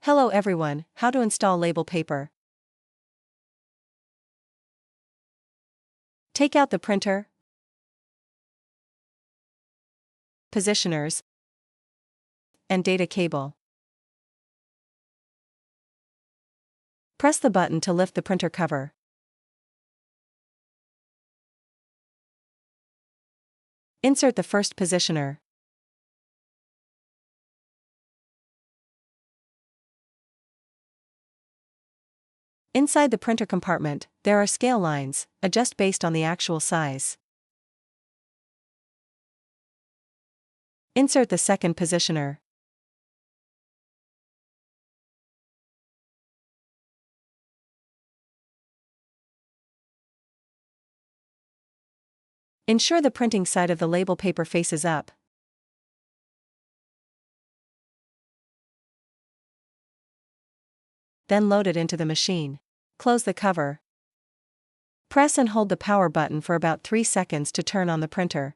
Hello everyone, how to install label paper. Take out the printer, positioners, and data cable. Press the button to lift the printer cover. Insert the first positioner. Inside the printer compartment, there are scale lines. Adjust based on the actual size. Insert the second positioner. Ensure the printing side of the label paper faces up. Then load it into the machine. Close the cover. Press and hold the power button for about 3 seconds to turn on the printer.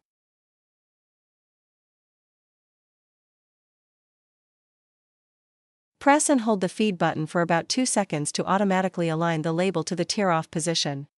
Press and hold the feed button for about 2 seconds to automatically align the label to the tear-off position.